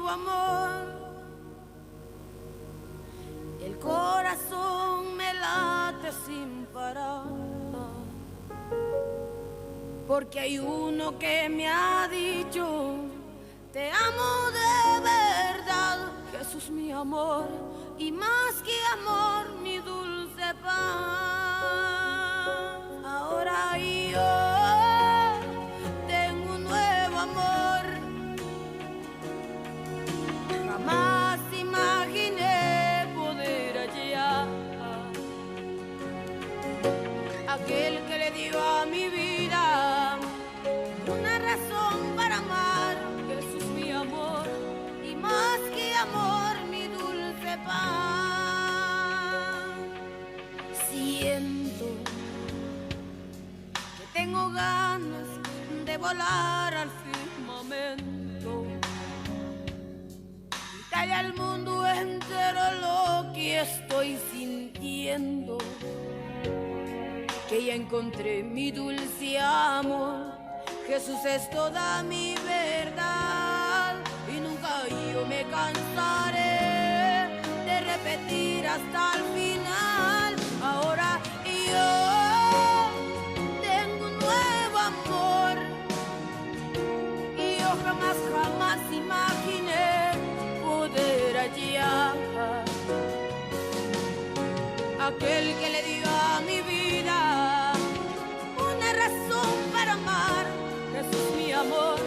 nuevo amor. El corazón me late sin parar, porque hay uno que me ha dicho: te amo de verdad, Jesús mi amor, y más que amor, mi dulce paz. Ahora yo tengo un nuevo amor, jamás imaginé poder hallar aquel que le dio a mi vida una razón para amar. Jesús mi amor, y más que amor, mi dulce paz. Siento que tengo ganas de volar al firmamento, gritarle al mundo entero lo que estoy sintiendo, que ya encontré mi dulce amor. Jesús es toda mi verdad, y nunca yo me cansaré de repetir hasta el final. Ahora yo tengo un nuevo amor, y yo jamás imaginé poder hallar aquel que le dio a mi vida una razón para amar. Jesús mi amor,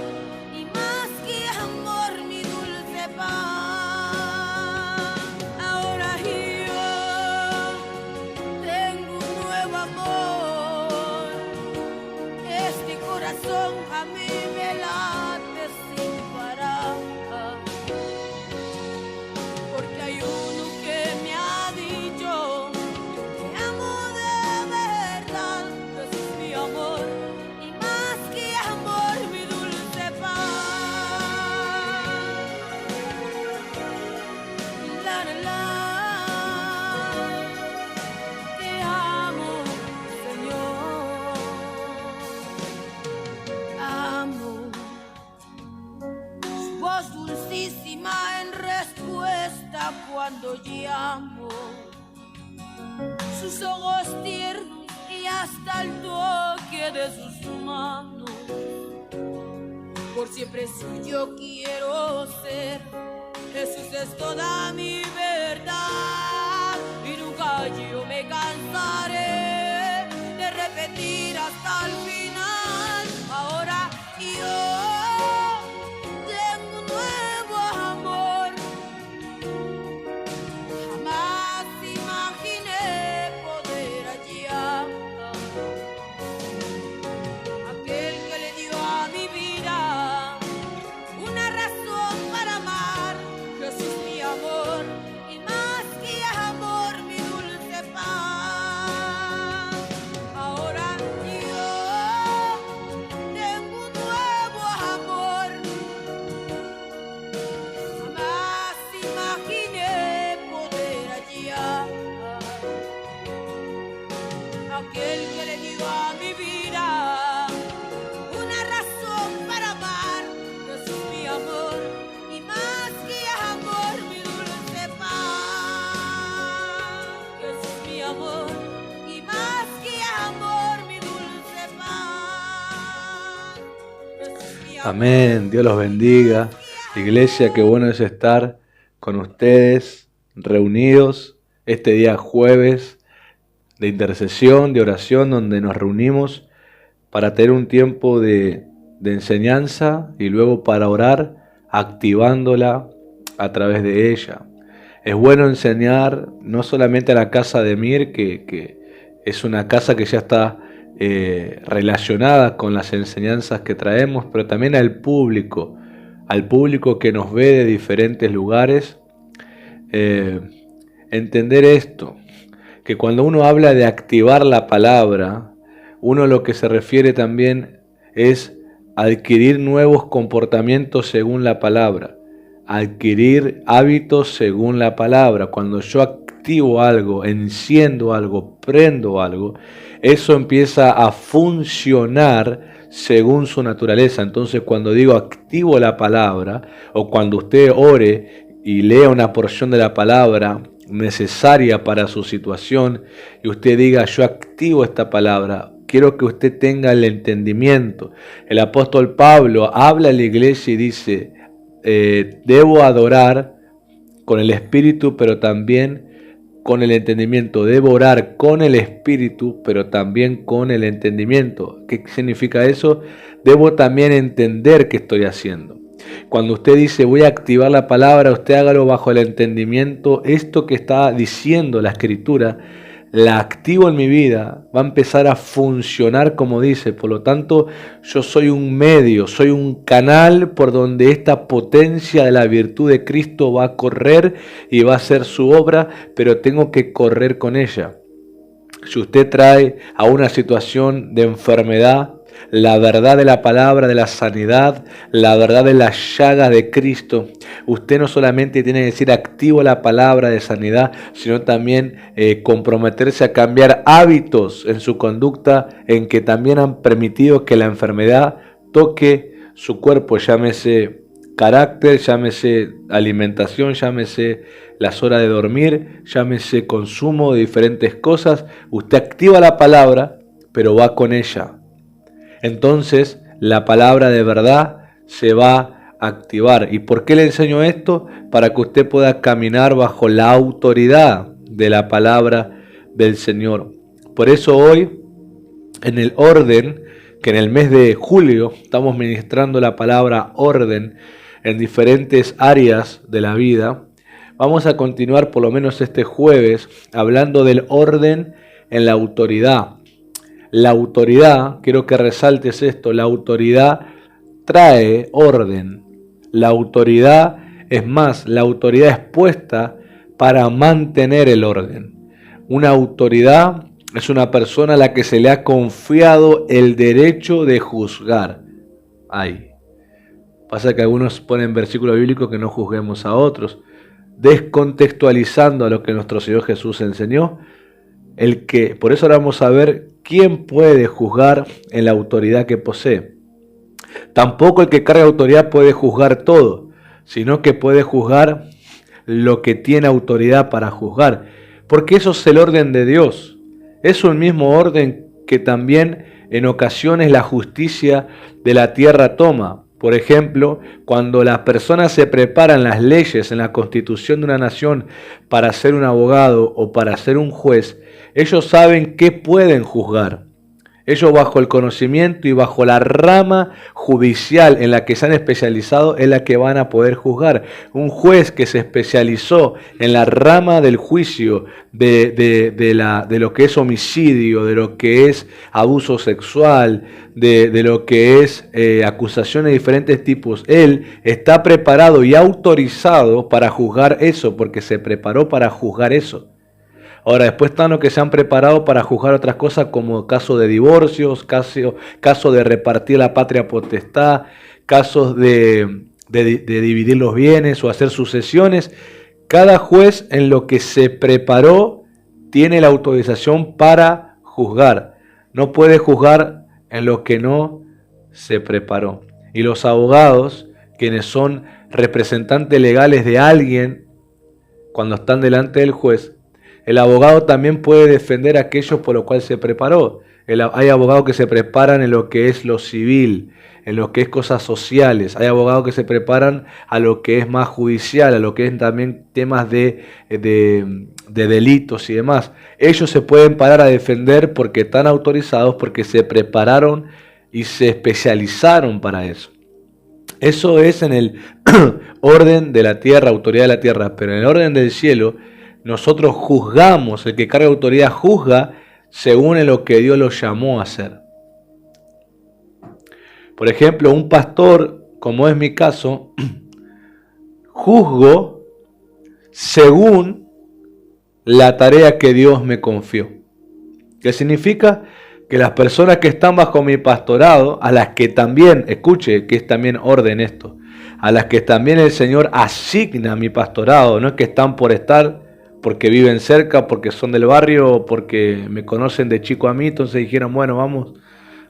y más que amor, mi dulce paz. Ahora yo tengo un nuevo amor, este corazón a mí me late sin parar, porque hay uno que me ha dicho: te amo de verdad, Jesús mi amor, y más que amor, mi dulce paz. La, la, la. Te amo, Señor. Amo su voz dulcísima en respuesta cuando llamo, sus ojos tiernos y hasta el toque de sus manos. Por siempre suyo quiero ser. Jesús es toda mi verdad, y nunca yo me cansaré de repetir hasta el final. Ahora yo tengo un nuevo amor, jamás imaginé poder hallar aquel que le dio a mi vida una razón para amar. Jesús mi amor, y más que amor, mi dulce paz. Ahora yo tengo un nuevo amor, jamás imaginé poder hallar aquel que le dio a mi vida una razón para amar. Jesús mi amor, y más que amor, mi dulce paz. Jesús mi amor, y más que amor, mi dulce paz. Jesús mi amor. Amén, Dios los bendiga. Iglesia, qué bueno es estar con ustedes reunidos este día jueves de intercesión, de oración, donde nos reunimos para tener un tiempo de enseñanza y luego para orar, activándola a través de ella. Es bueno enseñar no solamente a la casa de Mir, que es una casa que ya está relacionada con las enseñanzas que traemos, pero también al público que nos ve de diferentes lugares. Entender esto, que cuando uno habla de activar la palabra, uno lo que se refiere también es adquirir nuevos comportamientos según la palabra, adquirir hábitos según la palabra. Cuando yo activo algo, enciendo algo, prendo algo, eso empieza a funcionar según su naturaleza. Entonces, cuando digo activo la palabra, o cuando usted ore y lea una porción de la palabra necesaria para su situación, y usted diga, yo activo esta palabra, quiero que usted tenga el entendimiento. El apóstol Pablo habla a la iglesia y dice, debo adorar con el espíritu, pero también con el entendimiento. Debo orar con el espíritu, pero también con el entendimiento. ¿Qué significa eso? Debo también entender qué estoy haciendo. Cuando usted dice voy a activar la palabra, usted hágalo bajo el entendimiento. Esto que está diciendo la escritura, la activo en mi vida, va a empezar a funcionar como dice. Por lo tanto, yo soy un medio, soy un canal por donde esta potencia de la virtud de Cristo va a correr y va a hacer su obra, pero tengo que correr con ella. Si usted trae a una situación de enfermedad, la verdad de la palabra, de la sanidad, la verdad de las llagas de Cristo, usted no solamente tiene que decir activo la palabra de sanidad, sino también comprometerse a cambiar hábitos en su conducta en que también han permitido que la enfermedad toque su cuerpo, llámese carácter, llámese alimentación, llámese las horas de dormir, llámese consumo de diferentes cosas. Usted activa la palabra, pero va con ella. Entonces la palabra de verdad se va a activar. ¿Y por qué le enseño esto? Para que usted pueda caminar bajo la autoridad de la palabra del Señor. Por eso hoy, en el orden, que en el mes de julio estamos ministrando la palabra orden en diferentes áreas de la vida, vamos a continuar por lo menos este jueves hablando del orden en la autoridad. La autoridad, quiero que resaltes esto, la autoridad trae orden. La autoridad, es más, la autoridad es puesta para mantener el orden. Una autoridad es una persona a la que se le ha confiado el derecho de juzgar. Ay, pasa que algunos ponen versículos bíblicos que no juzguemos a otros, descontextualizando a lo que nuestro Señor Jesús enseñó. Por eso ahora vamos a ver quién puede juzgar en la autoridad que posee. Tampoco el que carga autoridad puede juzgar todo, sino que puede juzgar lo que tiene autoridad para juzgar, porque eso es el orden de Dios. Es un mismo orden que también en ocasiones la justicia de la tierra toma. Por ejemplo, cuando las personas se preparan las leyes en la constitución de una nación para ser un abogado o para ser un juez, ellos saben qué pueden juzgar. Ellos bajo el conocimiento y bajo la rama judicial en la que se han especializado es la que van a poder juzgar. Un juez que se especializó en la rama del juicio de lo que es homicidio, de lo que es abuso sexual, de lo que es acusaciones de diferentes tipos, él está preparado y autorizado para juzgar eso, porque se preparó para juzgar eso. Ahora, después están los que se han preparado para juzgar otras cosas como casos de divorcios, casos de repartir la patria potestad, casos de dividir los bienes o hacer sucesiones. Cada juez en lo que se preparó tiene la autorización para juzgar. No puede juzgar en lo que no se preparó. Y los abogados, quienes son representantes legales de alguien, cuando están delante del juez, el abogado también puede defender a aquellos por lo cual se preparó. Hay abogados que se preparan en lo que es lo civil, en lo que es cosas sociales. Hay abogados que se preparan a lo que es más judicial, a lo que es también temas de delitos y demás. Ellos se pueden parar a defender porque están autorizados, porque se prepararon y se especializaron para eso. Eso es en el orden de la tierra, autoridad de la tierra, pero en el orden del cielo nosotros juzgamos, el que carga autoridad juzga según en lo que Dios lo llamó a hacer. Por ejemplo, un pastor, como es mi caso, juzgo según la tarea que Dios me confió. ¿Qué significa? Que las personas que están bajo mi pastorado, a las que también, escuche que es también orden esto, a las que también el Señor asigna mi pastorado, no es que están por estar, porque viven cerca, porque son del barrio, porque me conocen de chico a mí, entonces dijeron, bueno, vamos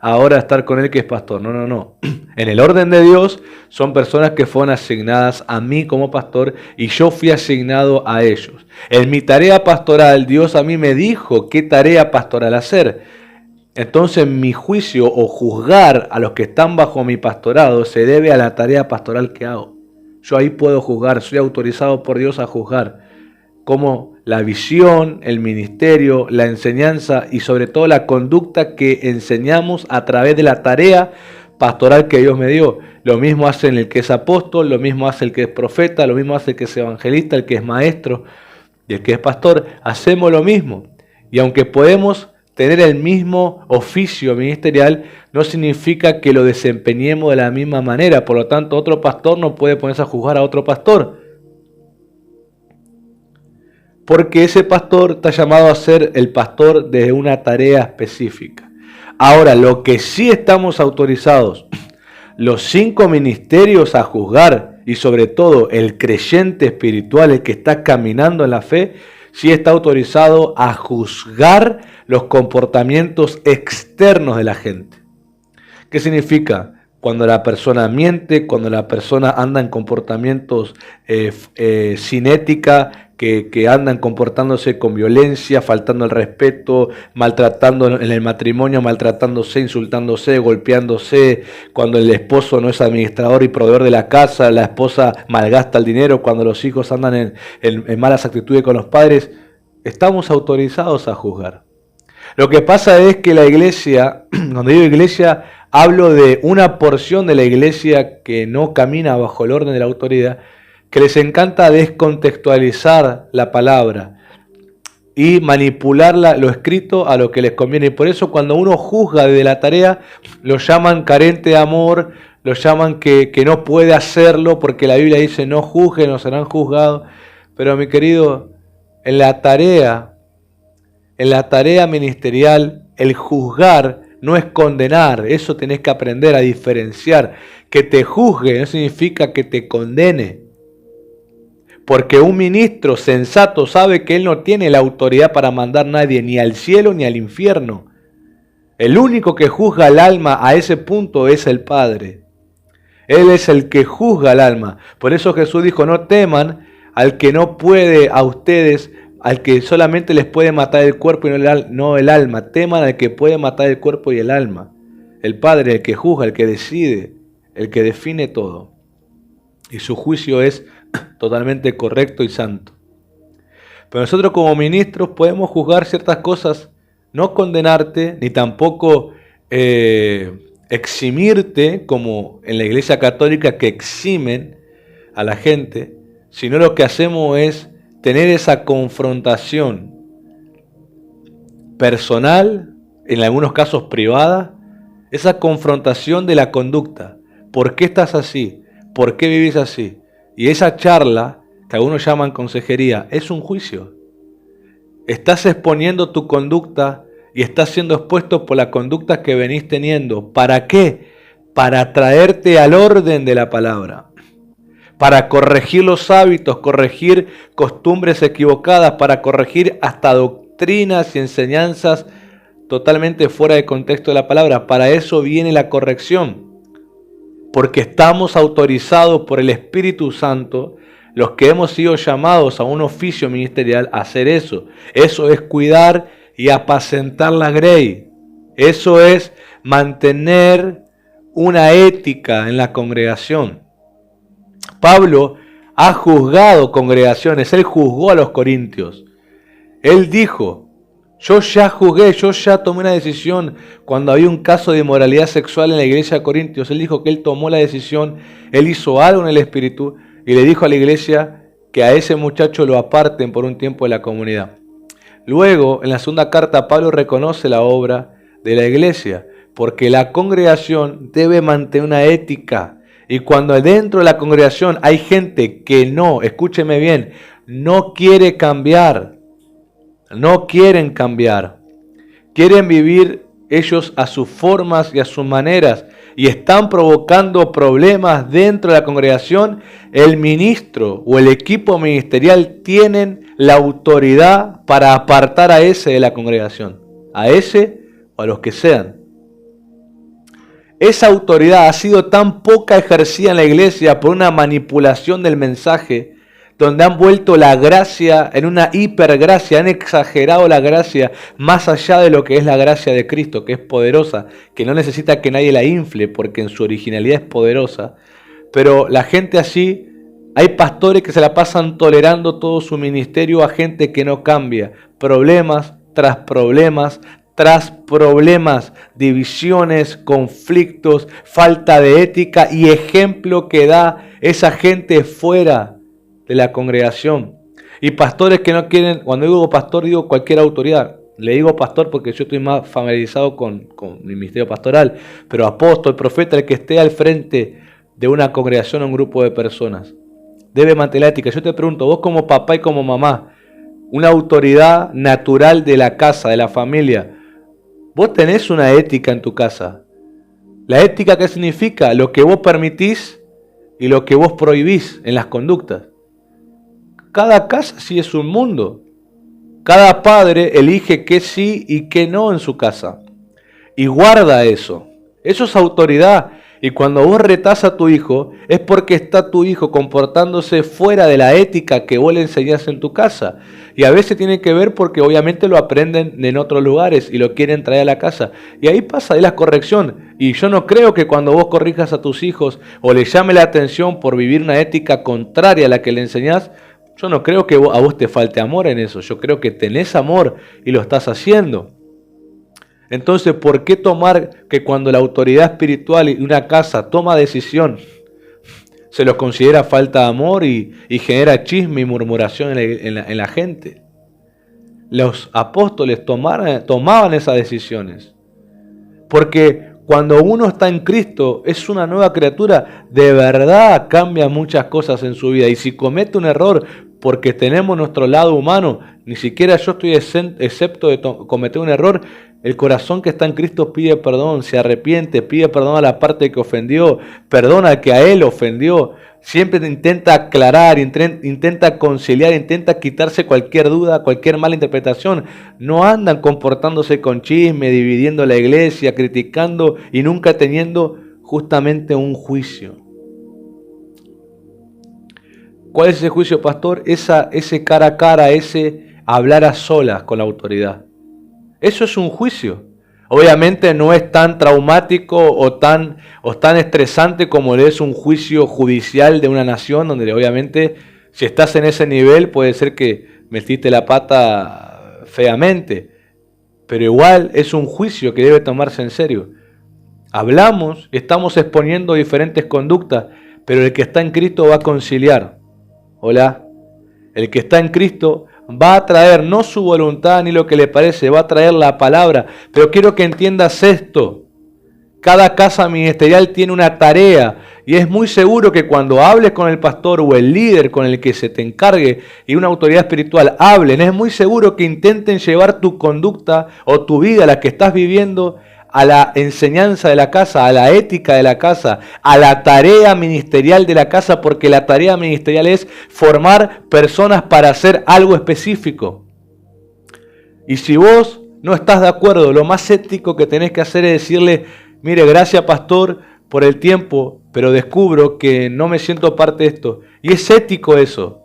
ahora estar con él que es pastor. No, no, no. En el orden de Dios son personas que fueron asignadas a mí como pastor y yo fui asignado a ellos. En mi tarea pastoral, Dios a mí me dijo qué tarea pastoral hacer. Entonces mi juicio o juzgar a los que están bajo mi pastorado se debe a la tarea pastoral que hago. Yo ahí puedo juzgar, soy autorizado por Dios a juzgar cómo la visión, el ministerio, la enseñanza y sobre todo la conducta que enseñamos a través de la tarea pastoral que Dios me dio. Lo mismo hace el que es apóstol, lo mismo hace el que es profeta, lo mismo hace el que es evangelista, el que es maestro y el que es pastor. Hacemos lo mismo. Y aunque podemos tener el mismo oficio ministerial, no significa que lo desempeñemos de la misma manera. Por lo tanto, otro pastor no puede ponerse a juzgar a otro pastor, porque ese pastor está llamado a ser el pastor de una tarea específica. Ahora, lo que sí estamos autorizados, los 5 ministerios a juzgar, y sobre todo el creyente espiritual, el que está caminando en la fe, sí está autorizado a juzgar los comportamientos externos de la gente. ¿Qué significa? Cuando la persona miente, cuando la persona anda en comportamientos sin ética, que andan comportándose con violencia, faltando el respeto, maltratando en el matrimonio, maltratándose, insultándose, golpeándose, cuando el esposo no es administrador y proveedor de la casa, la esposa malgasta el dinero, cuando los hijos andan en malas actitudes con los padres, estamos autorizados a juzgar. Lo que pasa es que la iglesia, cuando digo iglesia, hablo de una porción de la iglesia que no camina bajo el orden de la autoridad, que les encanta descontextualizar la palabra y manipular lo escrito a lo que les conviene. Y por eso cuando uno juzga desde la tarea, lo llaman carente de amor, lo llaman que no puede hacerlo porque la Biblia dice no juzguen o serán juzgados. Pero mi querido, en la tarea ministerial, el juzgar no es condenar. Eso tenés que aprender a diferenciar. Que te juzgue no significa que te condene. Porque un ministro sensato sabe que él no tiene la autoridad para mandar a nadie ni al cielo ni al infierno. El único que juzga al alma a ese punto es el Padre. Él es el que juzga al alma. Por eso Jesús dijo, no teman al que no puede a ustedes, al que solamente les puede matar el cuerpo y no el alma. Teman al que puede matar el cuerpo y el alma. El Padre, el que juzga, el que decide, el que define todo. Y su juicio es totalmente correcto y santo. Pero nosotros como ministros podemos juzgar ciertas cosas, no condenarte, ni tampoco eximirte, como en la Iglesia Católica que eximen a la gente, sino lo que hacemos es tener esa confrontación personal, en algunos casos privada, esa confrontación de la conducta. ¿Por qué estás así? ¿Por qué vivís así? Y esa charla, que algunos llaman consejería, es un juicio. Estás exponiendo tu conducta y estás siendo expuesto por la conducta que venís teniendo. ¿Para qué? Para traerte al orden de la palabra. Para corregir los hábitos, corregir costumbres equivocadas, para corregir hasta doctrinas y enseñanzas totalmente fuera de contexto de la palabra. Para eso viene la corrección. Porque estamos autorizados por el Espíritu Santo, los que hemos sido llamados a un oficio ministerial, a hacer eso. Eso es cuidar y apacentar la grey. Eso es mantener una ética en la congregación. Pablo ha juzgado congregaciones, él juzgó a los corintios. Él dijo, yo ya juzgué, yo ya tomé una decisión cuando había un caso de inmoralidad sexual en la iglesia de Corintios. Él dijo que él tomó la decisión, él hizo algo en el Espíritu y le dijo a la iglesia que a ese muchacho lo aparten por un tiempo de la comunidad. Luego, en la segunda carta, Pablo reconoce la obra de la iglesia, porque la congregación debe mantener una ética. Y cuando dentro de la congregación hay gente que no, escúcheme bien, no quiere cambiar, no quieren cambiar, quieren vivir ellos a sus formas y a sus maneras y están provocando problemas dentro de la congregación, el ministro o el equipo ministerial tienen la autoridad para apartar a ese de la congregación, a ese o a los que sean. esa autoridad ha sido tan poca ejercida en la iglesia por una manipulación del mensaje, donde han vuelto la gracia en una hipergracia, han exagerado la gracia más allá de lo que es la gracia de Cristo, que es poderosa, que no necesita que nadie la infle, porque en su originalidad es poderosa. Pero la gente así, hay pastores que se la pasan tolerando todo su ministerio a gente que no cambia, problemas tras problemas, divisiones, conflictos, falta de ética y ejemplo que da esa gente fuera de la congregación. Y pastores que no quieren, cuando digo pastor digo cualquier autoridad, le digo pastor porque yo estoy más familiarizado con mi ministerio pastoral, pero apóstol, profeta, el que esté al frente de una congregación o un grupo de personas, debe mantener la ética. Yo te pregunto, vos como papá y como mamá, una autoridad natural de la casa, de la familia, vos tenés una ética en tu casa. ¿La ética qué significa? Lo que vos permitís y lo que vos prohibís en las conductas. Cada casa sí es un mundo. Cada padre elige qué sí y qué no en su casa. Y guarda eso. Eso es autoridad. Y cuando vos retás a tu hijo, es porque está tu hijo comportándose fuera de la ética que vos le enseñás en tu casa. Y a veces tiene que ver porque obviamente lo aprenden en otros lugares y lo quieren traer a la casa. Y ahí pasa la corrección. Y yo no creo que cuando vos corrijas a tus hijos o les llame la atención por vivir una ética contraria a la que le enseñás, yo no creo que a vos te falte amor en eso. Yo creo que tenés amor y lo estás haciendo. Entonces, ¿por qué tomar que cuando la autoridad espiritual y una casa toma decisión, se los considera falta de amor y genera chisme y murmuración en la gente? Los apóstoles tomaban esas decisiones. Porque cuando uno está en Cristo, es una nueva criatura, de verdad cambia muchas cosas en su vida. Y si comete un error, porque tenemos nuestro lado humano, ni siquiera yo estoy excepto de cometer un error, el corazón que está en Cristo pide perdón, se arrepiente, pide perdón a la parte que ofendió, perdona al que a él ofendió, siempre intenta aclarar, intenta conciliar, intenta quitarse cualquier duda, cualquier mala interpretación. No andan comportándose con chisme, dividiendo la iglesia, criticando y nunca teniendo justamente un juicio. ¿Cuál es ese juicio, pastor? Ese cara a cara, ese hablar a solas con la autoridad. Eso es un juicio. Obviamente no es tan traumático o tan estresante como es un juicio judicial de una nación, donde obviamente si estás en ese nivel puede ser que metiste la pata feamente. Pero igual es un juicio que debe tomarse en serio. Hablamos, estamos exponiendo diferentes conductas, pero el que está en Cristo va a conciliar. Hola, el que está en Cristo va a traer no su voluntad ni lo que le parece, va a traer la palabra. Pero quiero que entiendas esto. Cada casa ministerial tiene una tarea y es muy seguro que cuando hables con el pastor o el líder con el que se te encargue y una autoridad espiritual hablen, es muy seguro que intenten llevar tu conducta o tu vida, la que estás viviendo, a la enseñanza de la casa, a la ética de la casa, a la tarea ministerial de la casa, porque la tarea ministerial es formar personas para hacer algo específico. Y si vos no estás de acuerdo, lo más ético que tenés que hacer es decirle, mire, gracias pastor por el tiempo, pero descubro que no me siento parte de esto. Y es ético eso.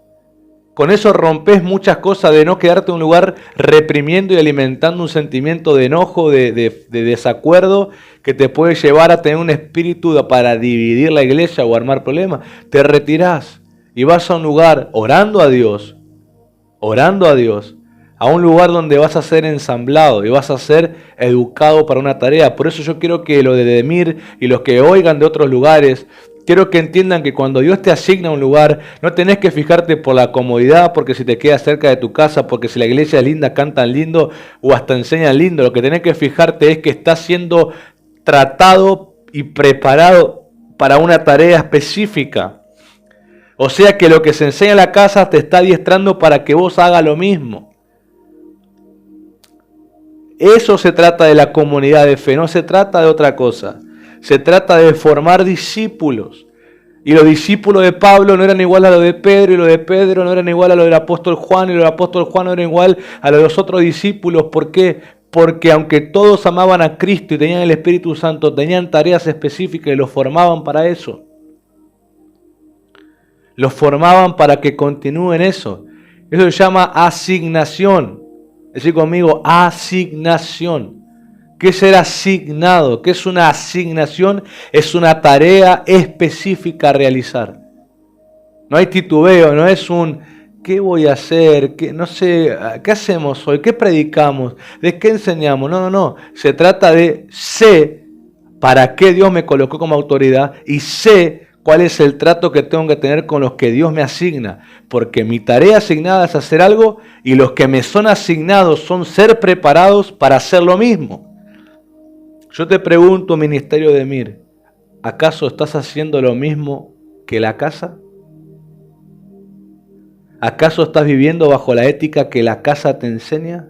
Con eso rompes muchas cosas de no quedarte en un lugar reprimiendo y alimentando un sentimiento de enojo, de desacuerdo, que te puede llevar a tener un espíritu para dividir la iglesia o armar problemas. Te retirás y vas a un lugar orando a Dios, a un lugar donde vas a ser ensamblado y vas a ser educado para una tarea. Por eso yo quiero que lo de Demir y los que oigan de otros lugares, quiero que entiendan que cuando Dios te asigna un lugar, no tenés que fijarte por la comodidad, porque si te quedas cerca de tu casa, porque si la iglesia es linda, cantan lindo o hasta enseñan lindo. Lo que tenés que fijarte es que estás siendo tratado y preparado para una tarea específica. O sea que lo que se enseña en la casa te está adiestrando para que vos hagas lo mismo. Eso se trata de la comunidad de fe, no se trata de otra cosa. Se trata de formar discípulos. Y los discípulos de Pablo no eran igual a los de Pedro, y los de Pedro no eran igual a los del apóstol Juan, y los del apóstol Juan no eran igual a los de los otros discípulos. ¿Por qué? porque aunque todos amaban a Cristo y tenían el Espíritu Santo, tenían tareas específicas y los formaban para eso. Los formaban para que continúen eso. Eso se llama asignación. Decir conmigo, asignación. ¿Qué es ser asignado? ¿Qué es una asignación? Es una tarea específica a realizar. No hay titubeo, no es un ¿qué voy a hacer? No sé, ¿qué hacemos hoy? ¿Qué predicamos? ¿De qué enseñamos? No. Se trata de sé para qué Dios me colocó como autoridad y sé cuál es el trato que tengo que tener con los que Dios me asigna. Porque mi tarea asignada es hacer algo y los que me son asignados son ser preparados para hacer lo mismo. Yo te pregunto, ministerio de Mir, ¿acaso estás haciendo lo mismo que la casa? ¿Acaso estás viviendo bajo la ética que la casa te enseña?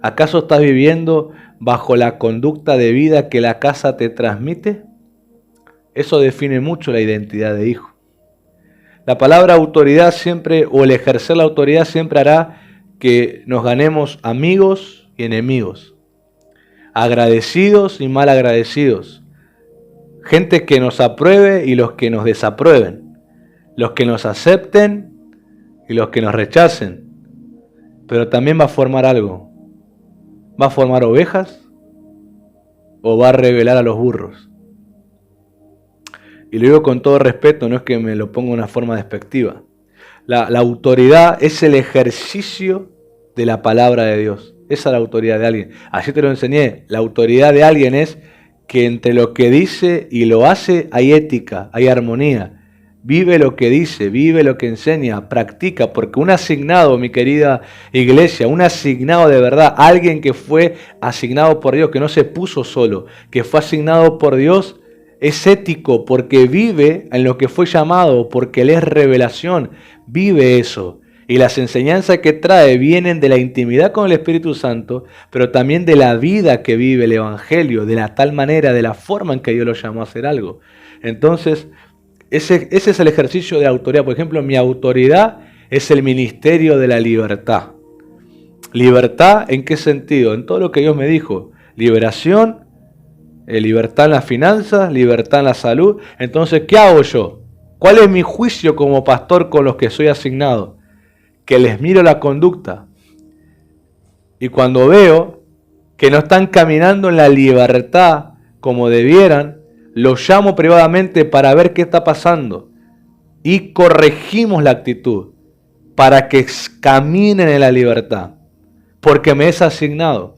¿Acaso estás viviendo bajo la conducta de vida que la casa te transmite? Eso define mucho la identidad de hijo. La palabra autoridad siempre, o el ejercer la autoridad siempre hará que nos ganemos amigos y enemigos, agradecidos y mal agradecidos, gente que nos apruebe y los que nos desaprueben, los que nos acepten y los que nos rechacen. Pero también va a formar algo. ¿Va a formar ovejas o va a revelar a los burros? Y lo digo con todo respeto, no es que me lo ponga de una forma despectiva. La autoridad es el ejercicio de la palabra de Dios. Esa es la autoridad de alguien. Así te lo enseñé. La autoridad de alguien es que entre lo que dice y lo hace hay ética, hay armonía. Vive lo que dice, vive lo que enseña, practica, porque un asignado, mi querida iglesia, un asignado de verdad, alguien que fue asignado por Dios, que no se puso solo, que fue asignado por Dios, es ético porque vive en lo que fue llamado, porque le es revelación, vive eso. Y las enseñanzas que trae vienen de la intimidad con el Espíritu Santo, pero también de la vida que vive el Evangelio, de la tal manera, de la forma en que Dios lo llamó a hacer algo. Entonces, ese es el ejercicio de autoridad. Por ejemplo, mi autoridad es el ministerio de la libertad. ¿Libertad en qué sentido? En todo lo que Dios me dijo. Liberación, libertad en las finanzas, libertad en la salud. Entonces, ¿qué hago yo? ¿Cuál es mi juicio como pastor con los que soy asignado? Que les miro la conducta. Y cuando veo que no están caminando en la libertad como debieran, los llamo privadamente para ver qué está pasando y corregimos la actitud para que caminen en la libertad, porque me es asignado.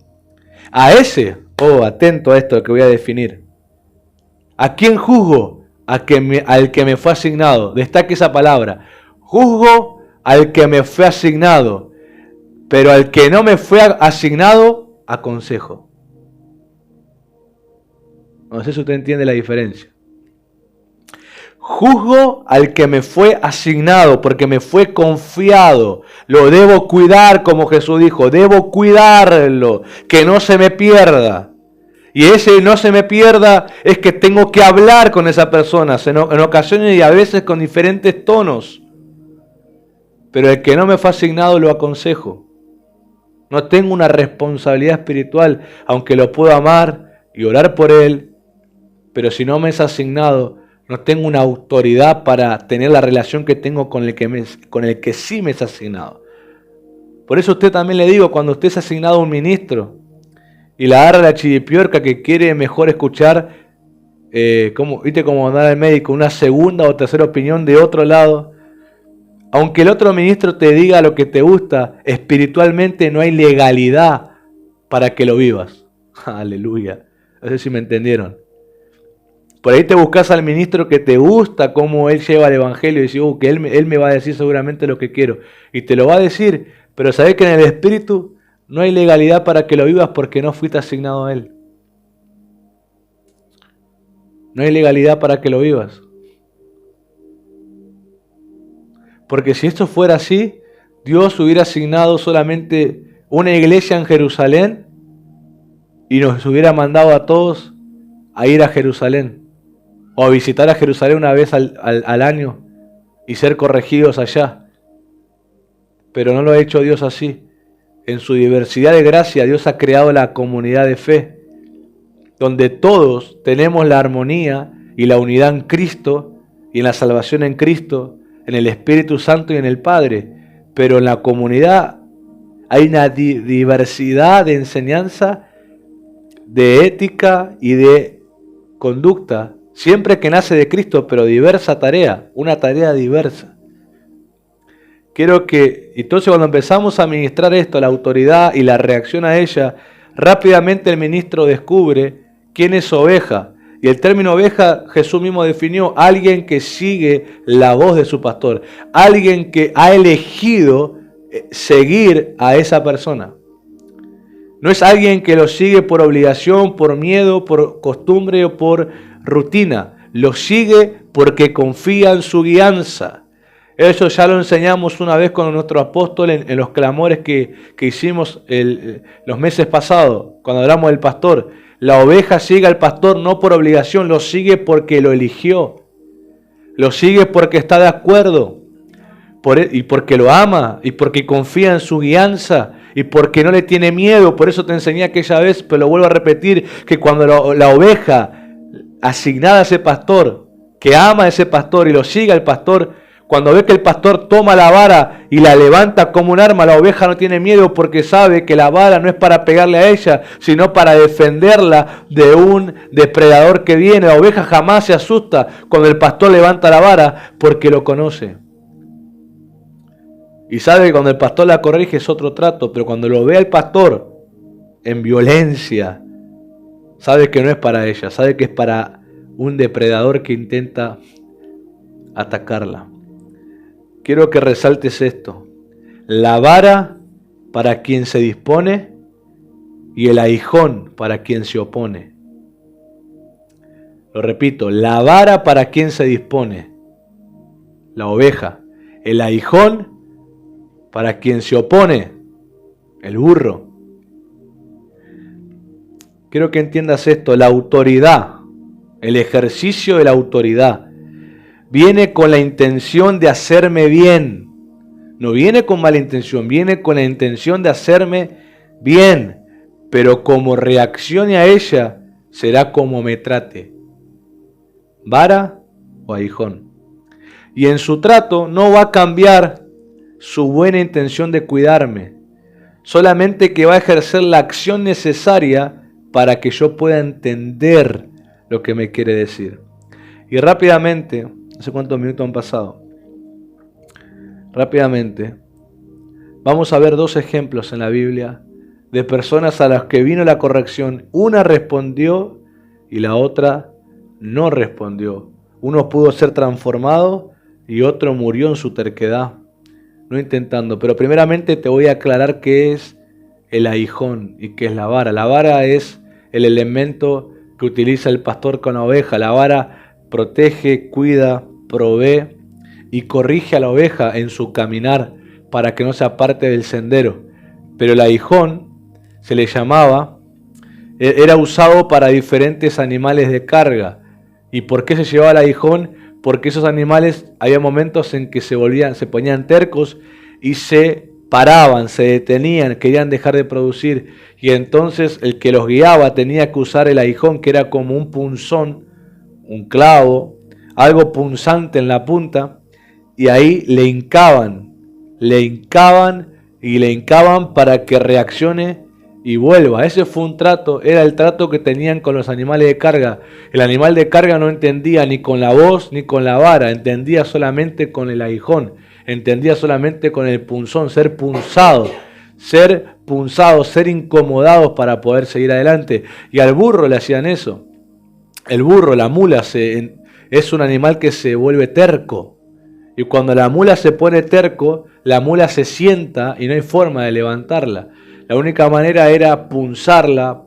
A ese, atento a esto que voy a definir. ¿A quién juzgo? Al que me fue asignado. Destaque esa palabra. Juzgo al que me fue asignado, pero al que no me fue asignado, aconsejo. No sé si usted entiende la diferencia. Juzgo al que me fue asignado porque me fue confiado. Lo debo cuidar, como Jesús dijo. Debo cuidarlo, que no se me pierda. Y ese no se me pierda es que tengo que hablar con esa persona en ocasiones y a veces con diferentes tonos. Pero el que no me fue asignado lo aconsejo. No tengo una responsabilidad espiritual, aunque lo puedo amar y orar por él. Pero si no me es asignado, no tengo una autoridad para tener la relación que tengo con el que sí me es asignado. Por eso a usted también le digo, cuando usted es asignado a un ministro y la agarra la chiripiorca que quiere mejor escuchar, como andar al médico, una segunda o tercera opinión de otro lado, aunque el otro ministro te diga lo que te gusta, espiritualmente no hay legalidad para que lo vivas. Aleluya. No sé si me entendieron. Por ahí te buscas al ministro que te gusta cómo él lleva el evangelio y dices, que él me va a decir seguramente lo que quiero. Y te lo va a decir, pero sabes que en el espíritu no hay legalidad para que lo vivas porque no fuiste asignado a él. No hay legalidad para que lo vivas. Porque si esto fuera así, Dios hubiera asignado solamente una iglesia en Jerusalén y nos hubiera mandado a todos a ir a Jerusalén. O a visitar a Jerusalén una vez al año y ser corregidos allá. Pero no lo ha hecho Dios así. en su diversidad de gracia, Dios ha creado la comunidad de fe, donde todos tenemos la armonía y la unidad en Cristo y en la salvación en Cristo, en el Espíritu Santo y en el Padre. Pero en la comunidad hay una diversidad de enseñanza, de ética y de conducta, siempre que nace de Cristo, pero diversa tarea, una tarea diversa. Quiero que, entonces cuando empezamos a ministrar esto, la autoridad y la reacción a ella, rápidamente el ministro descubre quién es oveja. Y el término oveja Jesús mismo definió: alguien que sigue la voz de su pastor, alguien que ha elegido seguir a esa persona. No es alguien que lo sigue por obligación, por miedo, por costumbre o por rutina. Lo sigue porque confía en su guianza. Eso ya lo enseñamos una vez con nuestro apóstol en los clamores que hicimos los meses pasados, cuando hablamos del pastor. La oveja sigue al pastor no por obligación, lo sigue porque lo eligió. Lo sigue porque está de acuerdo, y porque lo ama, y porque confía en su guianza, y porque no le tiene miedo. Por eso te enseñé aquella vez, pero lo vuelvo a repetir, que cuando la oveja asignada a ese pastor, que ama a ese pastor y lo sigue al pastor, cuando ve que el pastor toma la vara y la levanta como un arma, la oveja no tiene miedo porque sabe que la vara no es para pegarle a ella, sino para defenderla de un depredador que viene. La oveja jamás se asusta cuando el pastor levanta la vara porque lo conoce. Y sabe que cuando el pastor la corrige es otro trato, pero cuando lo ve al pastor en violencia, sabe que no es para ella, sabe que es para un depredador que intenta atacarla. Quiero que resaltes esto: la vara para quien se dispone y el aguijón para quien se opone. Lo repito, la vara para quien se dispone, la oveja; el aguijón para quien se opone, el burro. Quiero que entiendas esto: la autoridad, el ejercicio de la autoridad, viene con la intención de hacerme bien. No viene con mala intención, viene con la intención de hacerme bien. Pero como reaccione a ella, será como me trate: vara o aguijón. Y en su trato no va a cambiar su buena intención de cuidarme, solamente que va a ejercer la acción necesaria para que yo pueda entender lo que me quiere decir. Y rápidamente, no sé cuántos minutos han pasado, rápidamente vamos a ver dos ejemplos en la Biblia de personas a las que vino la corrección. Una respondió y la otra no respondió. Uno pudo ser transformado y otro murió en su terquedad, no intentando. Pero primeramente te voy a aclarar qué es el aguijón y qué es la vara. La vara es el elemento que utiliza el pastor con la oveja. La vara protege, cuida, provee y corrige a la oveja en su caminar para que no se aparte del sendero. Pero el aguijón se le llamaba, era usado para diferentes animales de carga. ¿Y por qué se llevaba el aguijón? Porque esos animales, había momentos en que se ponían tercos y se paraban, se detenían, querían dejar de producir, y entonces el que los guiaba tenía que usar el aguijón, que era como un punzón, un clavo, algo punzante en la punta, y ahí le hincaban para que reaccione y vuelva. Ese fue un trato, era el trato que tenían con los animales de carga. El animal de carga no entendía ni con la voz ni con la vara, entendía solamente con el aguijón, entendía solamente con el punzón, ser punzados, ser incomodados para poder seguir adelante. Y al burro le hacían eso. El burro, la mula, es un animal que se vuelve terco. Y cuando la mula se pone terco, la mula se sienta y no hay forma de levantarla. La única manera era punzarla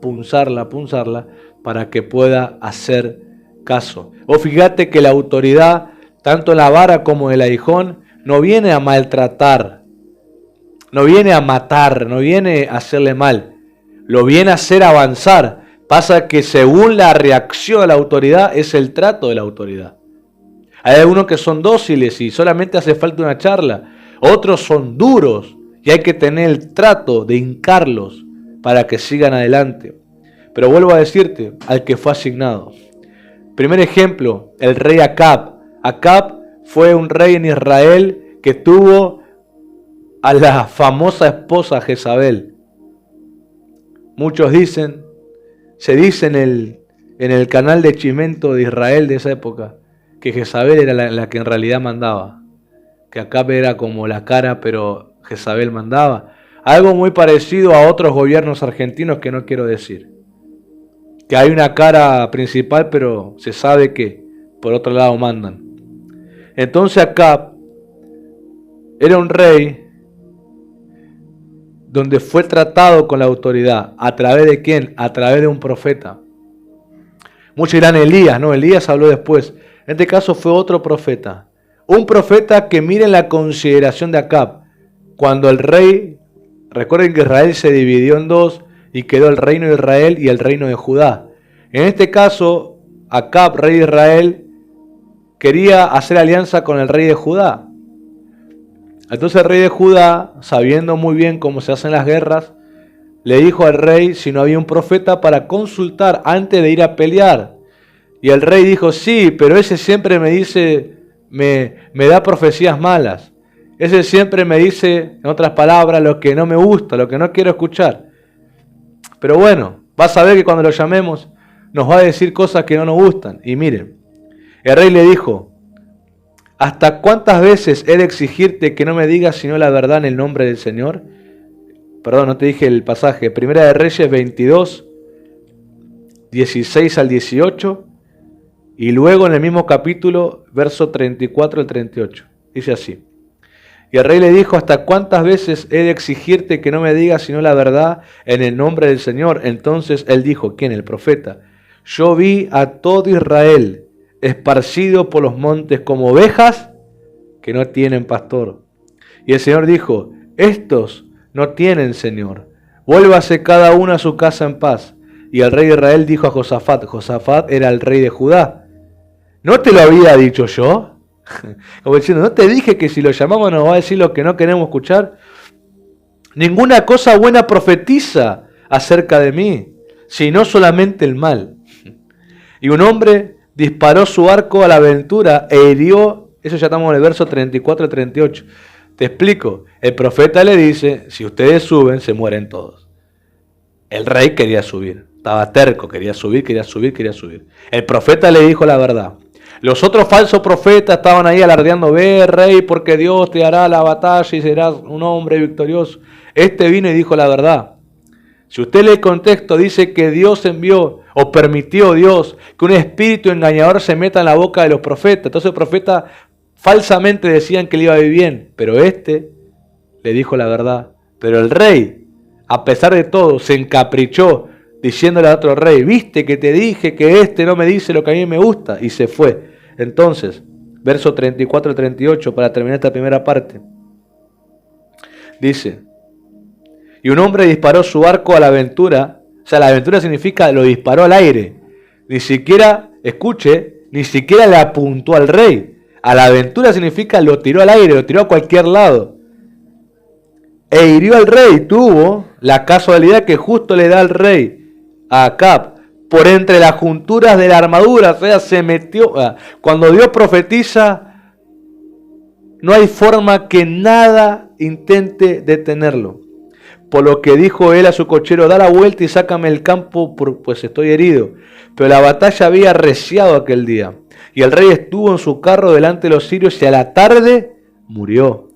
para que pueda hacer caso. O fíjate que la autoridad, tanto la vara como el aguijón, no viene a maltratar, no viene a matar, no viene a hacerle mal, lo viene a hacer avanzar. Pasa que según la reacción a la autoridad es el trato de la autoridad. Hay algunos que son dóciles y solamente hace falta una charla. Otros son duros y hay que tener el trato de hincarlos para que sigan adelante. Pero vuelvo a decirte, al que fue asignado. Primer ejemplo, el rey Acab. Acab fue un rey en Israel que tuvo a la famosa esposa Jezabel. Muchos dicen, se dice en el canal de Chimento de Israel de esa época, que Jezabel era la que en realidad mandaba. Que Acab era como la cara, pero Jezabel mandaba. Algo muy parecido a otros gobiernos argentinos que no quiero decir. Que hay una cara principal, pero se sabe que por otro lado mandan. Entonces Acab era un rey donde fue tratado con la autoridad. ¿A través de quién? A través de un profeta. Muchos dirán Elías, no, Elías habló después. En este caso fue otro profeta. Un profeta que miren la consideración de Acab. Cuando el rey, recuerden que Israel se dividió en dos y quedó el reino de Israel y el reino de Judá. En este caso, Acab, rey de Israel, quería hacer alianza con el rey de Judá. Entonces el rey de Judá, sabiendo muy bien cómo se hacen las guerras, le dijo al rey si no había un profeta para consultar antes de ir a pelear. Y el rey dijo, sí, pero ese siempre me dice, me da profecías malas. Ese siempre me dice, en otras palabras, lo que no me gusta, lo que no quiero escuchar. Pero bueno, vas a ver que cuando lo llamemos nos va a decir cosas que no nos gustan. Y miren, el rey le dijo, ¿hasta cuántas veces he de exigirte que no me digas sino la verdad en el nombre del Señor? Perdón, no te dije el pasaje. Primera de Reyes 22, 16 al 18. Y luego en el mismo capítulo, verso 34 al 38. Dice así. Y el rey le dijo, ¿hasta cuántas veces he de exigirte que no me digas sino la verdad en el nombre del Señor? Entonces él dijo, ¿quién? El profeta. Yo vi a todo Israel esparcido por los montes como ovejas que no tienen pastor. Y el Señor dijo, estos no tienen Señor. Vuélvase cada uno a su casa en paz. Y el rey de Israel dijo a Josafat, Josafat era el rey de Judá, ¿no te lo había dicho yo? Como diciendo, ¿no te dije que si lo llamamos nos va a decir lo que no queremos escuchar? Ninguna cosa buena profetiza acerca de mí, sino solamente el mal. Y un hombre disparó su arco a la aventura e hirió, eso ya estamos en el verso 34 y 38. Te explico, el profeta le dice, si ustedes suben, se mueren todos. El rey quería subir, estaba terco, quería subir. El profeta le dijo la verdad. Los otros falsos profetas estaban ahí alardeando, ve rey, porque Dios te hará la batalla y serás un hombre victorioso. Este vino y dijo la verdad. Si usted lee el contexto, dice que Dios envió o permitió Dios que un espíritu engañador se meta en la boca de los profetas. Entonces el profeta falsamente decían que le iba a vivir bien, pero este le dijo la verdad. Pero el rey, a pesar de todo, se encaprichó diciéndole a otro rey, viste que te dije que este no me dice lo que a mí me gusta, y se fue. Entonces, verso 34 y 38, para terminar esta primera parte, dice, y un hombre disparó su arco a la aventura. O sea, la aventura significa lo disparó al aire. Ni siquiera, escuche, ni siquiera le apuntó al rey. A la aventura significa lo tiró al aire, lo tiró a cualquier lado. E hirió al rey. Tuvo la casualidad que justo le da al rey, a Acab, por entre las junturas de la armadura. O sea, se metió. Cuando Dios profetiza, no hay forma que nada intente detenerlo. Por lo que dijo él a su cochero, da la vuelta y sácame el campo, pues estoy herido. Pero la batalla había arreciado aquel día. Y el rey estuvo en su carro delante de los sirios y a la tarde murió.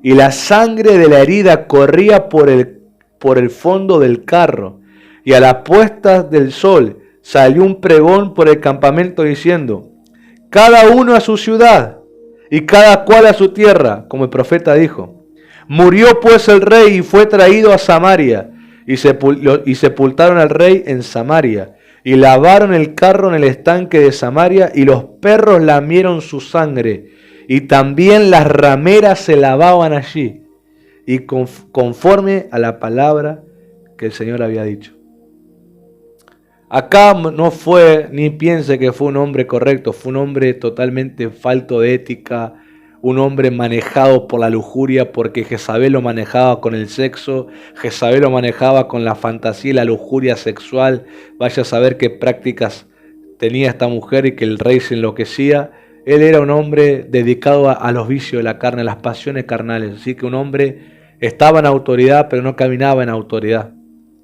Y la sangre de la herida corría por el fondo del carro. Y a las puestas del sol salió un pregón por el campamento diciendo, cada uno a su ciudad y cada cual a su tierra, como el profeta dijo. Murió pues el rey y fue traído a Samaria, y sepultaron al rey en Samaria, y lavaron el carro en el estanque de Samaria, y los perros lamieron su sangre, y también las rameras se lavaban allí, y conforme a la palabra que el Señor había dicho. Acá no fue, ni piense que fue un hombre correcto, fue un hombre totalmente falto de ética, un hombre manejado por la lujuria, porque Jezabel lo manejaba con el sexo, Jezabel lo manejaba con la fantasía y la lujuria sexual. Vaya a saber qué prácticas tenía esta mujer y que el rey se enloquecía. Él era un hombre dedicado a los vicios de la carne, a las pasiones carnales. Así que un hombre estaba en autoridad, pero no caminaba en autoridad.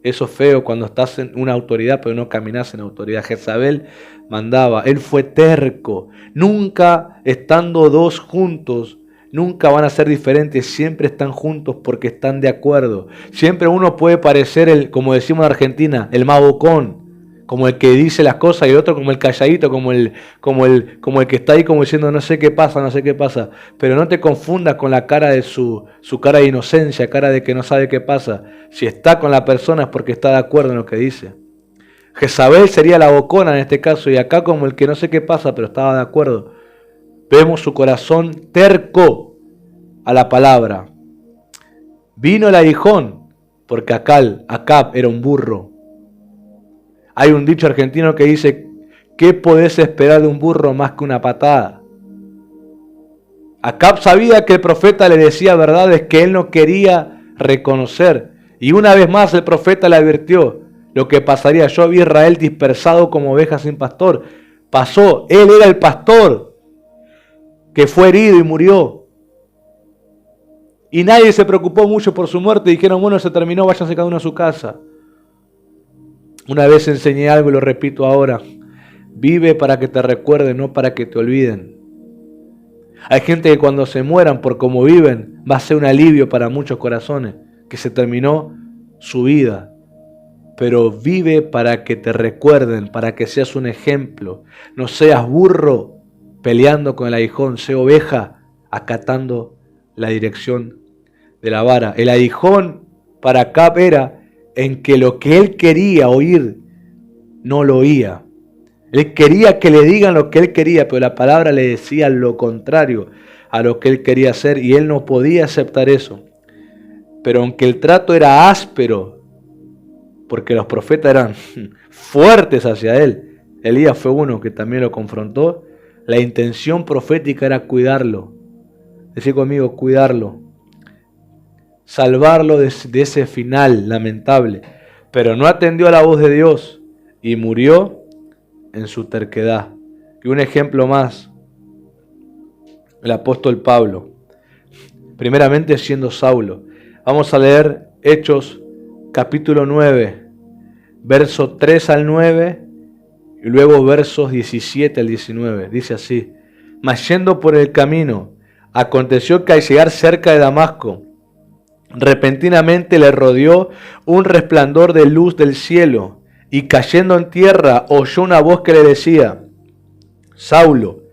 Eso es feo cuando estás en una autoridad, pero no caminas en autoridad. Jezabel mandaba, él fue terco. Nunca estando dos juntos, nunca van a ser diferentes, siempre están juntos porque están de acuerdo. Siempre uno puede parecer, como decimos en Argentina, el mabucón, como el que dice las cosas, y el otro como el calladito, como el que está ahí como diciendo no sé qué pasa, no sé qué pasa. Pero no te confundas con la cara de su cara de inocencia, cara de que no sabe qué pasa. Si está con la persona es porque está de acuerdo en lo que dice. Jezabel sería la bocona en este caso, y acá como el que no sé qué pasa, pero estaba de acuerdo. Vemos su corazón terco a la palabra. Vino el aguijón, porque Acab era un burro. Hay un dicho argentino que dice, ¿qué podés esperar de un burro más que una patada? Acab sabía que el profeta le decía verdades que él no quería reconocer. Y una vez más el profeta le advirtió lo que pasaría. Yo vi a Israel dispersado como ovejas sin pastor. Pasó, él era el pastor que fue herido y murió. Y nadie se preocupó mucho por su muerte. Dijeron, bueno, se terminó, váyanse cada uno a su casa. Una vez enseñé algo y lo repito ahora. Vive para que te recuerden, no para que te olviden. Hay gente que cuando se mueran por cómo viven, va a ser un alivio para muchos corazones, que se terminó su vida. Pero vive para que te recuerden, para que seas un ejemplo. No seas burro peleando con el aguijón, sé oveja acatando la dirección de la vara. El aguijón para Acab era en que lo que él quería oír, no lo oía. Él quería que le digan lo que él quería, pero la palabra le decía lo contrario a lo que él quería hacer, y él no podía aceptar eso. Pero aunque el trato era áspero, porque los profetas eran fuertes hacia él, Elías fue uno que también lo confrontó, la intención profética era cuidarlo. Decir conmigo, cuidarlo. Salvarlo de ese final lamentable. Pero no atendió a la voz de Dios y murió en su terquedad. Y un ejemplo más, el apóstol Pablo, primeramente siendo Saulo. Vamos a leer Hechos capítulo 9, verso 3 al 9 y luego versos 17 al 19. Dice así: mas yendo por el camino, aconteció que al llegar cerca de Damasco, repentinamente le rodeó un resplandor de luz del cielo, y cayendo en tierra oyó una voz que le decía: Saulo,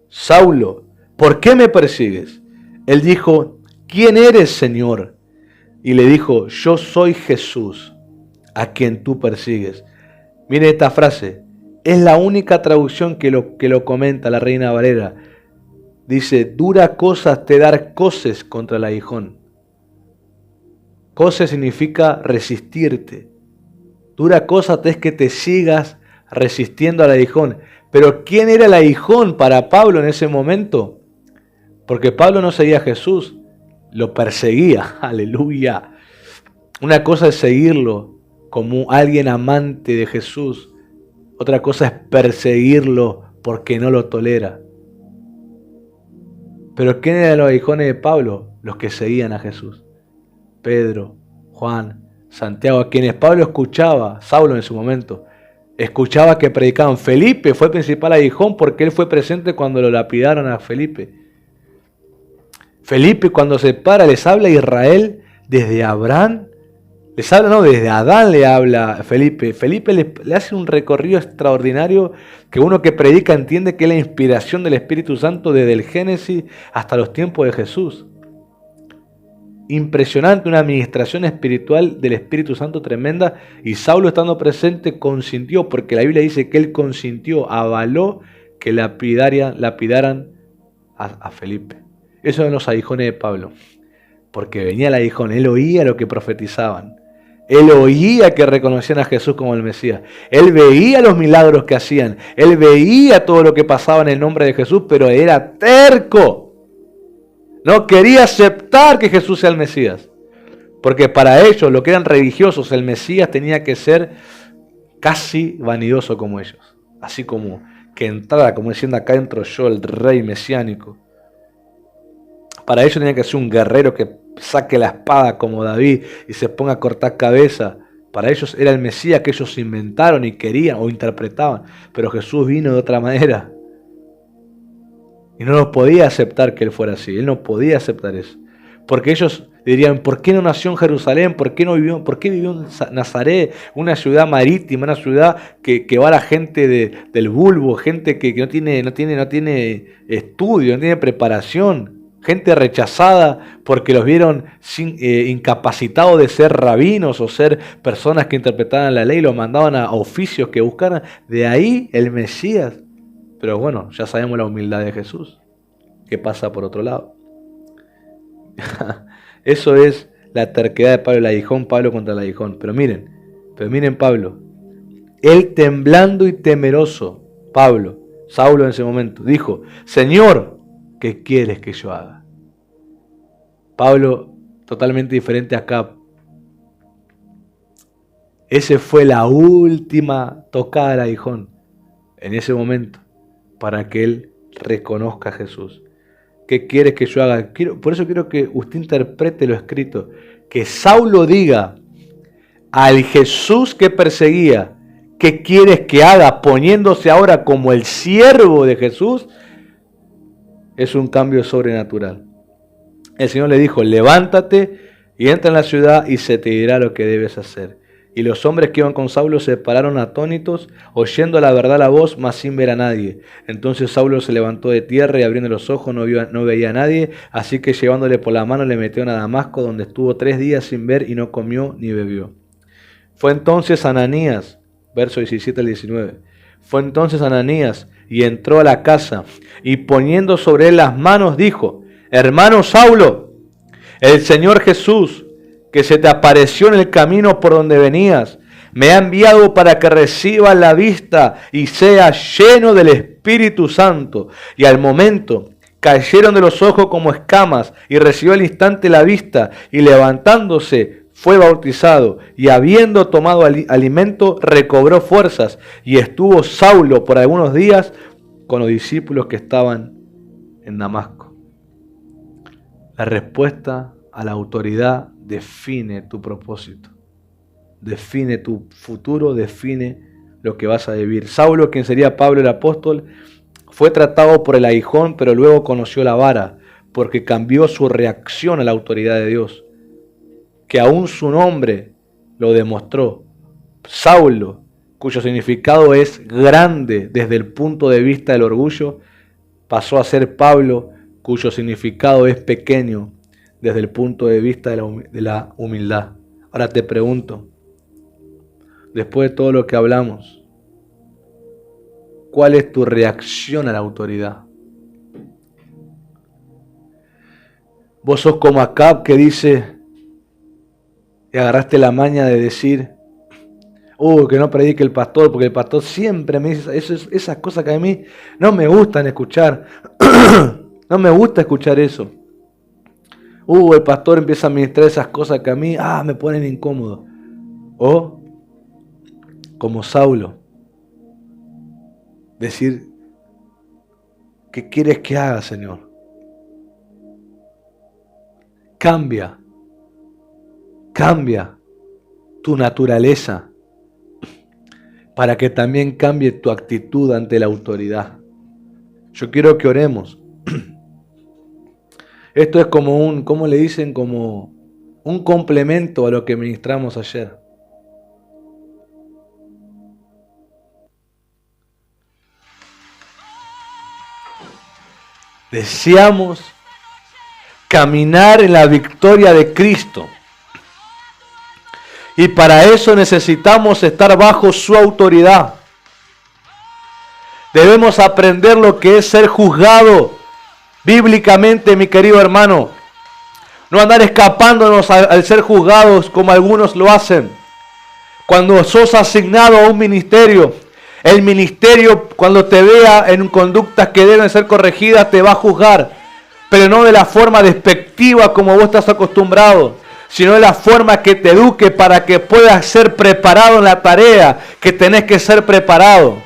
Saulo, ¿por qué me persigues? Él dijo: ¿quién eres, Señor? Y le dijo: yo soy Jesús, a quien tú persigues. Miren esta frase, es la única traducción que lo comenta la Reina Valera. Dice: dura cosa te dar coces contra el aguijón. Coces significa resistirte. Dura cosa es que te sigas resistiendo al aguijón. Pero ¿quién era el aguijón para Pablo en ese momento? Porque Pablo no seguía a Jesús, lo perseguía. Aleluya. Una cosa es seguirlo como alguien amante de Jesús. Otra cosa es perseguirlo porque no lo tolera. Pero ¿quién eran los aguijones de Pablo? Los que seguían a Jesús. Pedro, Juan, Santiago, a quienes Pablo escuchaba, Saulo en su momento, escuchaba que predicaban. Felipe fue el principal aguijón porque él fue presente cuando lo lapidaron a Felipe. Felipe cuando se para les habla a Israel desde Abraham, desde Adán le habla a Felipe. Felipe le hace un recorrido extraordinario que uno que predica entiende que es la inspiración del Espíritu Santo desde el Génesis hasta los tiempos de Jesús. Impresionante, una administración espiritual del Espíritu Santo tremenda, y Saulo estando presente consintió, porque la Biblia dice que él consintió, avaló que lapidaran a Felipe. Esos eran los aguijones de Pablo, porque venía el aguijón, él oía lo que profetizaban, él oía que reconocían a Jesús como el Mesías, él veía los milagros que hacían, él veía todo lo que pasaba en el nombre de Jesús, pero era terco. No quería aceptar que Jesús sea el Mesías. Porque para ellos, lo que eran religiosos, el Mesías tenía que ser casi vanidoso como ellos. Así como que entrara, como diciendo, acá entro yo, el rey mesiánico. Para ellos tenía que ser un guerrero que saque la espada como David y se ponga a cortar cabeza. Para ellos era el Mesías que ellos inventaron y querían o interpretaban. Pero Jesús vino de otra manera. Y no lo podía aceptar que Él fuera así. Él no podía aceptar eso. Porque ellos dirían, ¿por qué no nació en Jerusalén? ¿Por qué vivió en Nazaret? Una ciudad marítima, una ciudad que va a la gente del vulgo, gente que no tiene estudio, no tiene preparación. Gente rechazada porque los vieron incapacitados de ser rabinos o ser personas que interpretaban la ley, los mandaban a oficios que buscaran. De ahí el Mesías. Pero bueno, ya sabemos la humildad de Jesús, que pasa por otro lado. Eso es la terquedad de Pablo, el aguijón, Pablo contra el aguijón. Pero miren Pablo. Él temblando y temeroso, Saulo en ese momento, dijo, Señor, ¿qué quieres que yo haga? Pablo, totalmente diferente acá. Ese fue la última tocada del aguijón en ese momento para que él reconozca a Jesús. ¿Qué quieres que yo haga? Por eso quiero que usted interprete lo escrito. Que Saulo diga al Jesús que perseguía, ¿qué quieres que haga? Poniéndose ahora como el siervo de Jesús, es un cambio sobrenatural. El Señor le dijo, levántate y entra en la ciudad y se te dirá lo que debes hacer. Y los hombres que iban con Saulo se pararon atónitos, oyendo la verdad la voz, mas sin ver a nadie. Entonces Saulo se levantó de tierra y abriendo los ojos no veía a nadie, así que llevándole por la mano le metió a Damasco, donde estuvo 3 días sin ver y no comió ni bebió. Fue entonces Ananías, verso 17 al 19, fue entonces Ananías y entró a la casa y poniendo sobre él las manos dijo, hermano Saulo, el Señor Jesús, que se te apareció en el camino por donde venías, me ha enviado para que recibas la vista y seas lleno del Espíritu Santo. Y al momento cayeron de los ojos como escamas y recibió al instante la vista y levantándose fue bautizado y habiendo tomado alimento recobró fuerzas y estuvo Saulo por algunos días con los discípulos que estaban en Damasco. La respuesta a la autoridad define tu propósito, define tu futuro, define lo que vas a vivir. Saulo, quien sería Pablo el apóstol, fue tratado por el aguijón, pero luego conoció la vara, porque cambió su reacción a la autoridad de Dios, que aún su nombre lo demostró. Saulo, cuyo significado es grande desde el punto de vista del orgullo, pasó a ser Pablo, cuyo significado es pequeño desde el punto de vista de la humildad. Ahora te pregunto, después de todo lo que hablamos, ¿cuál es tu reacción a la autoridad? Vos sos como Acab que dice, y agarraste la maña de decir, que no predique el pastor, porque el pastor siempre me dice esas cosas que a mí no me gustan escuchar. No me gusta escuchar eso. El pastor empieza a ministrar esas cosas que a mí me ponen incómodo. O, como Saulo, decir, ¿qué quieres que haga, Señor? Cambia tu naturaleza para que también cambie tu actitud ante la autoridad. Yo quiero que oremos. Esto es como ¿cómo le dicen? Como un complemento a lo que ministramos ayer. Deseamos caminar en la victoria de Cristo. Y para eso necesitamos estar bajo su autoridad. Debemos aprender lo que es ser juzgado bíblicamente, mi querido hermano. No andar escapándonos al ser juzgados como algunos lo hacen. Cuando sos asignado a un ministerio, el ministerio cuando te vea en conductas que deben ser corregidas te va a juzgar. pero no de la forma despectiva como vos estás acostumbrado, sino de la forma que te eduque para que puedas ser preparado en la tarea que tenés que ser preparado.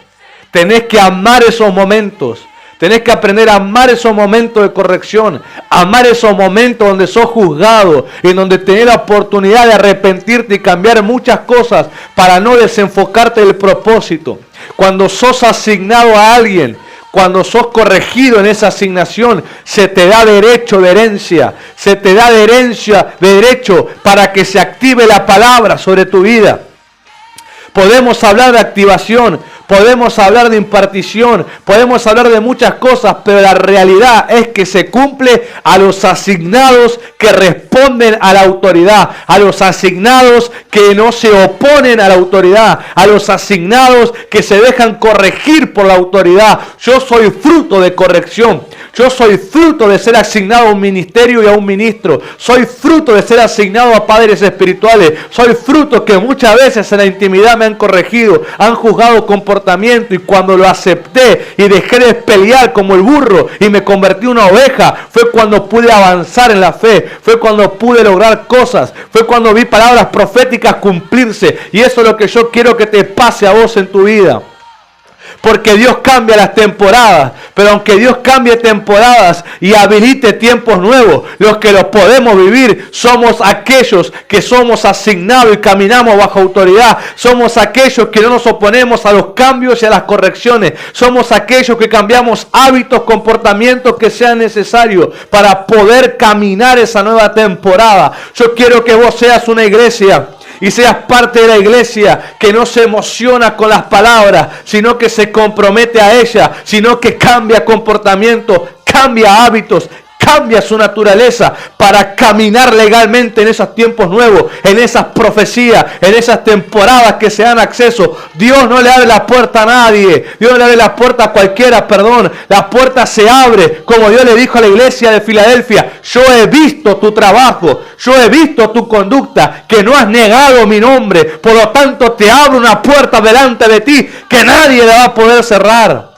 Tenés que amar esos momentos. Tenés que aprender a amar esos momentos de corrección, amar esos momentos donde sos juzgado, en donde tenés la oportunidad de arrepentirte y cambiar muchas cosas para no desenfocarte del propósito. Cuando sos asignado a alguien, cuando sos corregido en esa asignación, se te da derecho de herencia, se te da derecho para que se active la palabra sobre tu vida. Podemos hablar de activación, podemos hablar de impartición, podemos hablar de muchas cosas, pero la realidad es que se cumple a los asignados que responden a la autoridad, a los asignados que no se oponen a la autoridad, a los asignados que se dejan corregir por la autoridad. Yo soy fruto de corrección. Yo soy fruto de ser asignado a un ministerio y a un ministro. Soy fruto de ser asignado a padres espirituales. Soy fruto que muchas veces en la intimidad me han corregido, han juzgado comportamiento, y cuando lo acepté y dejé de pelear como el burro y me convertí en una oveja, fue cuando pude avanzar en la fe, fue cuando pude lograr cosas, fue cuando vi palabras proféticas cumplirse. Y eso es lo que yo quiero que te pase a vos en tu vida. Porque Dios cambia las temporadas, pero aunque Dios cambie temporadas y habilite tiempos nuevos, los que los podemos vivir somos aquellos que somos asignados y caminamos bajo autoridad. Somos aquellos que no nos oponemos a los cambios y a las correcciones. Somos aquellos que cambiamos hábitos, comportamientos que sean necesarios para poder caminar esa nueva temporada. Yo quiero que vos seas una iglesia y seas parte de la iglesia que no se emociona con las palabras, sino que se compromete a ella, sino que cambia comportamiento, cambia hábitos, cambia su naturaleza para caminar legalmente en esos tiempos nuevos, en esas profecías, en esas temporadas que se dan acceso. Dios no le abre la puerta a nadie, Dios no le abre la puerta a cualquiera, la puerta se abre, como Dios le dijo a la iglesia de Filadelfia: yo he visto tu trabajo, yo he visto tu conducta, que no has negado mi nombre, por lo tanto te abro una puerta delante de ti que nadie le va a poder cerrar.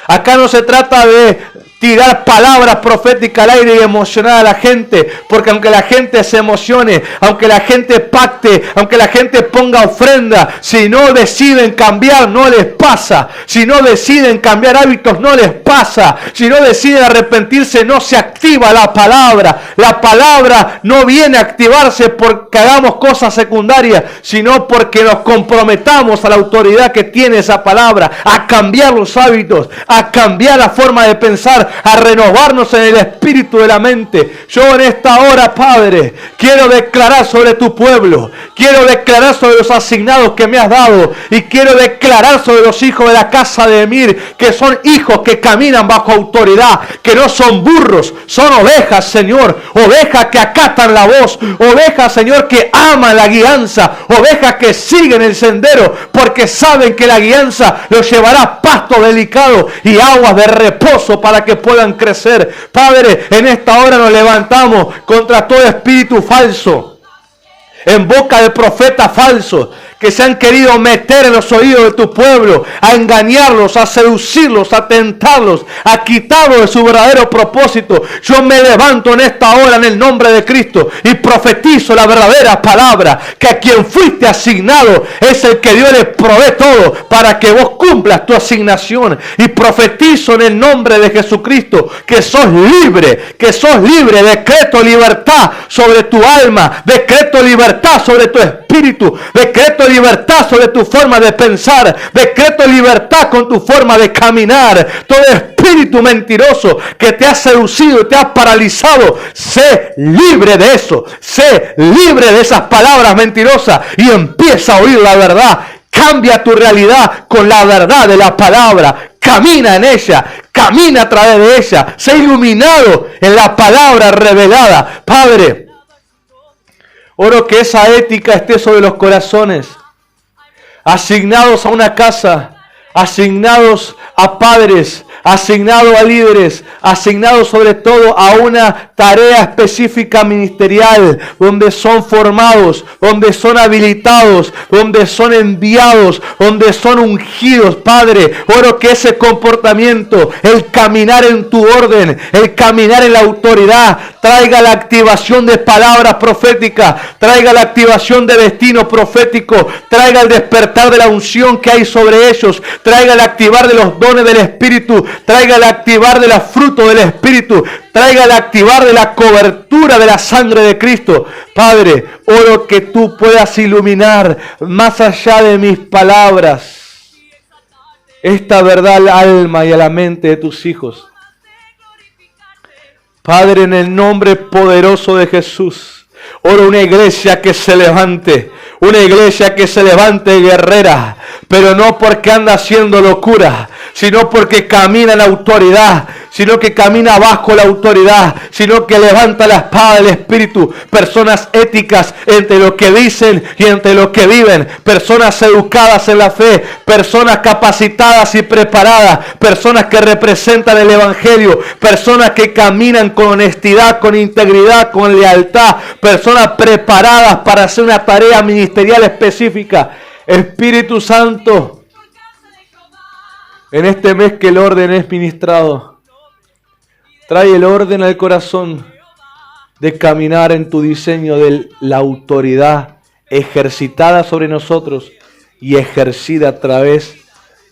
Acá no se trata de tirar palabras proféticas al aire y emocionar a la gente, porque aunque la gente se emocione, aunque la gente pacte, aunque la gente ponga ofrenda, si no deciden cambiar, no les pasa. Si no deciden cambiar hábitos, no les pasa. Si no deciden arrepentirse, no se activa la palabra. La palabra no viene a activarse porque hagamos cosas secundarias, sino porque nos comprometamos a la autoridad que tiene esa palabra, a cambiar los hábitos, a cambiar la forma de pensar, a renovarnos en el espíritu de la mente. Yo en esta hora, Padre, quiero declarar sobre tu pueblo, quiero declarar sobre los asignados que me has dado, y quiero declarar sobre los hijos de la casa de Emir, que son hijos que caminan bajo autoridad, que no son burros, son ovejas, Señor, ovejas que acatan la voz, ovejas, Señor, que aman la guianza, ovejas que siguen el sendero, porque saben que la guianza los llevará a pasto delicado y aguas de reposo para que puedan crecer. Padre, en esta hora nos levantamos contra todo espíritu falso, en boca de profetas falsos que se han querido meter en los oídos de tu pueblo, a engañarlos, a seducirlos, a tentarlos, a quitarlos de su verdadero propósito. Yo me levanto en esta hora en el nombre de Cristo y profetizo la verdadera palabra, que a quien fuiste asignado es el que Dios le provee todo para que vos cumplas tu asignación. Y profetizo en el nombre de Jesucristo que sos libre, decreto libertad sobre tu alma, decreto libertad sobre tu espíritu, decreto libertad sobre tu forma de pensar, decreto libertad con tu forma de caminar. Todo espíritu mentiroso que te ha seducido y te ha paralizado, sé libre de eso, sé libre de esas palabras mentirosas y empieza a oír la verdad. Cambia tu realidad con la verdad de la palabra. Camina en ella, camina a través de ella, sé iluminado en la palabra revelada. Padre, oro que esa ética esté sobre los corazones, asignados a una casa, asignados a padres, asignado a líderes, asignado sobre todo a una tarea específica ministerial, donde son formados, donde son habilitados, donde son enviados, donde son ungidos. Padre, oro que ese comportamiento, el caminar en tu orden, el caminar en la autoridad, traiga la activación de palabras proféticas, traiga la activación de destino profético, traiga el despertar de la unción que hay sobre ellos, traiga el activar de los dones del Espíritu, traiga el activar de los frutos del Espíritu, traiga el activar de la cobertura de la sangre de Cristo. Padre, oro que tú puedas iluminar más allá de mis palabras esta verdad al alma y a la mente de tus hijos. Padre, en el nombre poderoso de Jesús, oro una iglesia que se levante, una iglesia que se levante guerrera, pero no porque anda haciendo locura, sino porque camina en autoridad, sino que camina bajo la autoridad, sino que levanta la espada del Espíritu. Personas éticas entre lo que dicen y entre lo que viven, personas educadas en la fe, personas capacitadas y preparadas, personas que representan el Evangelio, personas que caminan con honestidad, con integridad, con lealtad, personas preparadas para hacer una tarea ministerial específica. Espíritu Santo, en este mes que el orden es ministrado, trae el orden al corazón de caminar en tu diseño de la autoridad ejercitada sobre nosotros y ejercida a través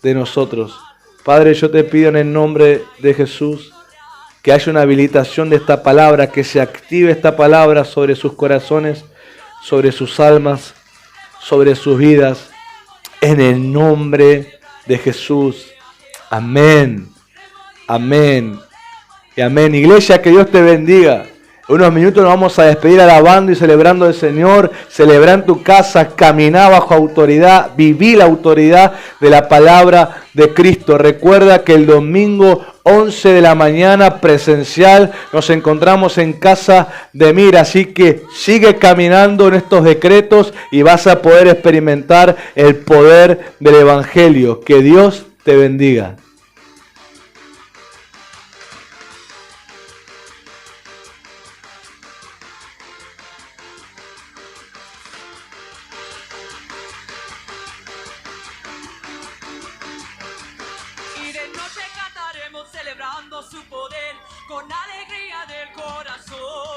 de nosotros. Padre, yo te pido en el nombre de Jesús que haya una habilitación de esta palabra, que se active esta palabra sobre sus corazones, sobre sus almas, sobre sus vidas, en el nombre de Jesús. Amén, amén y amén. Iglesia, que Dios te bendiga. En unos minutos nos vamos a despedir alabando y celebrando al Señor. Celebra en tu casa, caminá bajo autoridad, viví la autoridad de la palabra de Cristo. Recuerda que el domingo 11 de la mañana presencial nos encontramos en Casa de Mira, así que sigue caminando en estos decretos y vas a poder experimentar el poder del Evangelio. Que Dios te bendiga. Celebrando su poder con alegría del corazón.